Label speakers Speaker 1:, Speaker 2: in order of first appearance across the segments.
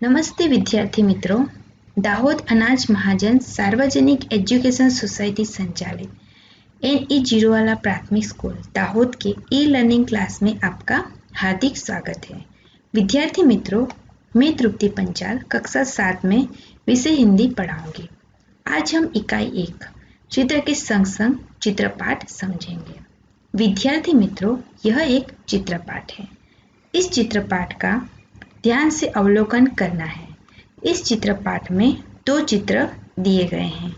Speaker 1: नमस्ते विद्यार्थी मित्रों। दाहोद अनाज महाजन सार्वजनिक एजुकेशन सोसाइटी संचालित NE जीरोवाला प्राथमिक स्कूल दाहोद के ई लर्निंग क्लास में आपका हार्दिक स्वागत है। विद्यार्थी मित्रों, मैं तृप्ति पंचाल कक्षा 7 में विषय हिंदी पढ़ाऊंगी। आज हम इकाई 1 चित्र के संग संग चित्रपाठ समझेंगे। विद्यार्थी मित्रों, यह एक चित्रपाठ है। इस चित्रपाठ का ध्यान से अवलोकन करना है। इस चित्रपाठ में 2 चित्र दिए गए हैं।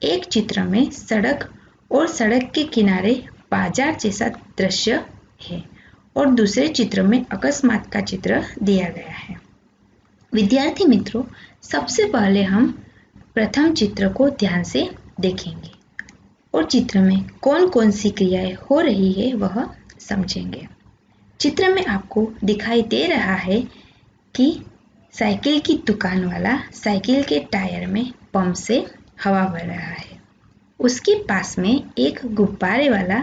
Speaker 1: एक चित्र में सड़क और सड़क के किनारे बाजार जैसा दृश्य है और दूसरे चित्र में अकस्मात का चित्र दिया गया है। विद्यार्थी मित्रों, सबसे पहले हम प्रथम चित्र को ध्यान से देखेंगे और चित्र में कौन कौन सी क्रियाएं हो रही है वह समझेंगे। चित्र में आपको दिखाई दे रहा है कि साइकिल की दुकान वाला साइकिल के टायर में पंप से हवा भर रहा है। उसके पास में एक गुब्बारे वाला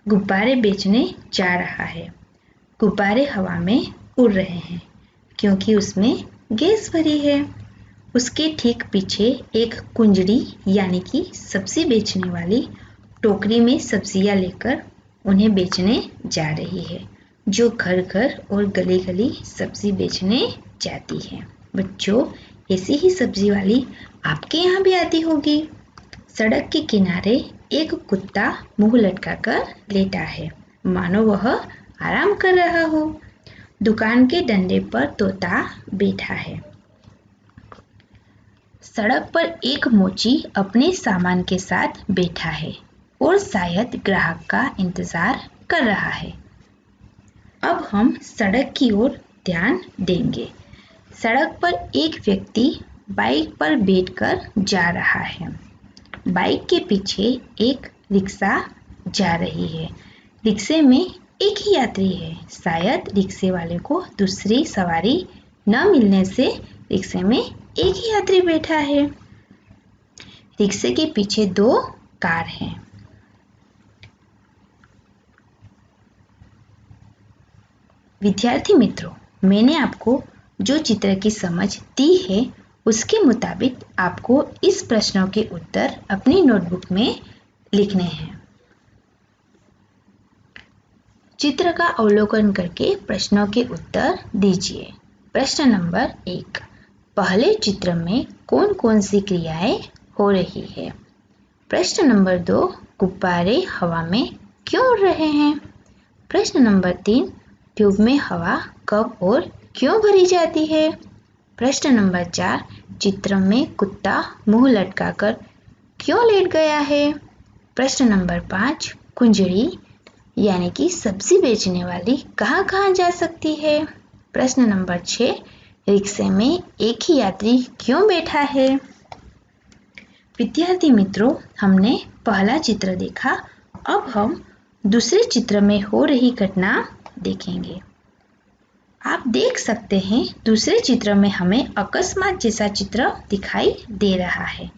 Speaker 1: गुब्बारे बेचने जा रहा है। गुब्बारे हवा में उड़ रहे हैं क्योंकि उसमें गैस भरी है। उसके ठीक पीछे एक कुंजड़ी यानी कि सब्जी बेचने वाली टोकरी में सब्जियां लेकर उन्हें बेचने जा रही है, जो घर घर और गली गली सब्जी बेचने जाती है। बच्चों, ऐसी ही सब्जी वाली आपके यहाँ भी आती होगी। सड़क के किनारे एक कुत्ता मुंह लटकाकर लेटा है, मानो वह आराम कर रहा हो। दुकान के डंडे पर तोता बैठा है। सड़क पर एक मोची अपने सामान के साथ बैठा है और शायद ग्राहक का इंतजार कर रहा है। अब हम सड़क की ओर ध्यान देंगे। सड़क पर एक व्यक्ति बाइक पर बैठकर जा रहा है। बाइक के पीछे एक रिक्शा जा रही है। रिक्शे में एक ही यात्री है। शायद रिक्शे वाले को दूसरी सवारी न मिलने से रिक्शे में एक ही यात्री बैठा है। रिक्शे के पीछे 2 कार हैं। विद्यार्थी मित्रों, मैंने आपको जो चित्र की समझ दी है उसके मुताबिक आपको इस प्रश्नों के उत्तर अपनी नोटबुक में लिखने हैं। चित्र का अवलोकन करके प्रश्नों के उत्तर दीजिए। प्रश्न नंबर 1, पहले चित्र में कौन कौन सी क्रियाएं हो रही है? प्रश्न नंबर 2, गुब्बारे हवा में क्यों उड़ रहे हैं? प्रश्न नंबर 3, ट्यूब में हवा कब और क्यों भरी जाती है? प्रश्न नंबर 4, चित्र में कुत्ता मुंह लटकाकर क्यों लेट गया है? प्रश्न नंबर 5, कुंजड़ी यानी कि सब्जी बेचने वाली कहाँ कहाँ जा सकती है? प्रश्न नंबर 6, रिक्शे में एक ही यात्री क्यों बैठा है? विद्यार्थी मित्रों, हमने पहला चित्र देखा। अब हम दूसरे चित्र में हो रही घटना देखेंगे। आप देख सकते हैं दूसरे चित्र में हमें अकस्मात जैसा चित्र दिखाई दे रहा है।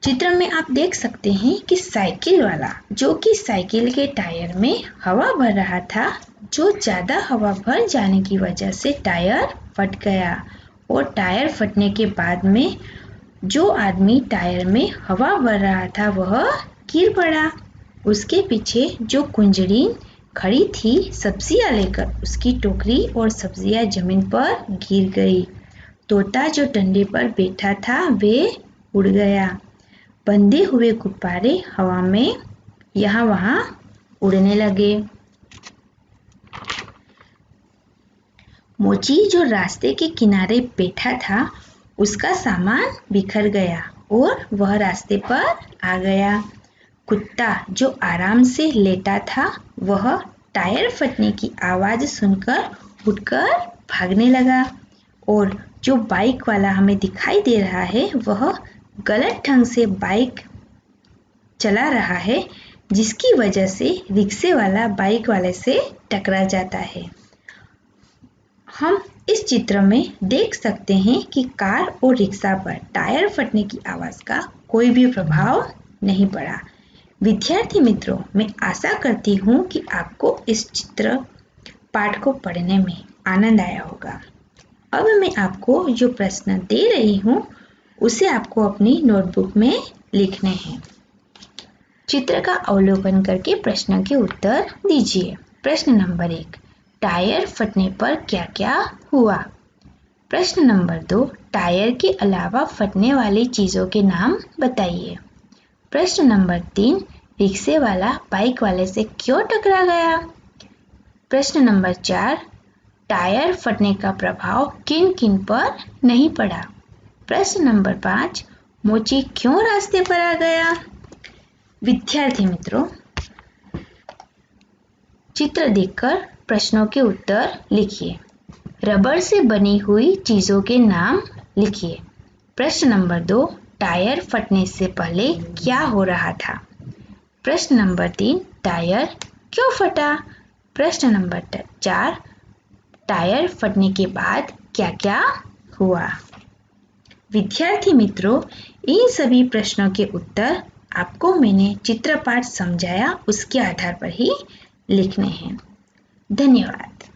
Speaker 1: चित्र में आप देख सकते हैं कि साइकिल वाला जो कि साइकिल के टायर में हवा भर रहा था, जो ज़्यादा हवा भर जाने की वजह से टायर फट गया और टायर फटने के बाद में जो आदमी टायर में हवा भर रहा था वह गिर पड़ा। उसके पीछे जो कुंजड़ी खड़ी थी सब्जियां लेकर, उसकी टोकरी और सब्जियां जमीन पर गिर गई। तोता जो डंडे पर बैठा था वे उड़ गया। बंधे हुए गुब्बारे हवा में यहाँ वहाँ उड़ने लगे। मोची जो रास्ते के किनारे बैठा था उसका सामान बिखर गया और वह रास्ते पर आ गया। कुत्ता जो आराम से लेटा था वह टायर फटने की आवाज़ सुनकर उठकर भागने लगा और जो बाइक वाला हमें दिखाई दे रहा है वह गलत ढंग से बाइक चला रहा है, जिसकी वजह से रिक्शे वाला बाइक वाले से टकरा जाता है। हम इस चित्र में देख सकते हैं कि कार और रिक्शा पर टायर फटने की आवाज़ का कोई भी प्रभाव नहीं पड़ा। विद्यार्थी मित्रों, मैं आशा करती हूँ कि आपको इस चित्र पाठ को पढ़ने में आनंद आया होगा। अब मैं आपको जो प्रश्न दे रही हूँ उसे आपको अपनी नोटबुक में लिखने हैं। चित्र का अवलोकन करके प्रश्न के उत्तर दीजिए। प्रश्न नंबर 1, टायर फटने पर क्या क्या हुआ? प्रश्न नंबर 2, टायर के अलावा फटने वाली चीज़ों के नाम बताइए। प्रश्न नंबर 3, रिक्शे वाला बाइक वाले से क्यों टकरा गया? प्रश्न नंबर 4, टायर फटने का प्रभाव किन किन पर नहीं पड़ा? प्रश्न नंबर 5, मोची क्यों रास्ते पर आ गया? विद्यार्थी मित्रों, चित्र देखकर प्रश्नों के उत्तर लिखिए। रबर से बनी हुई चीज़ों के नाम लिखिए। प्रश्न नंबर 2, टायर फटने से पहले क्या हो रहा था? प्रश्न नंबर 3, टायर क्यों फटा? प्रश्न नंबर 4, टायर फटने के बाद क्या क्या हुआ? विद्यार्थी मित्रों, इन सभी प्रश्नों के उत्तर आपको मैंने चित्रपाठ समझाया उसके आधार पर ही लिखने हैं। धन्यवाद।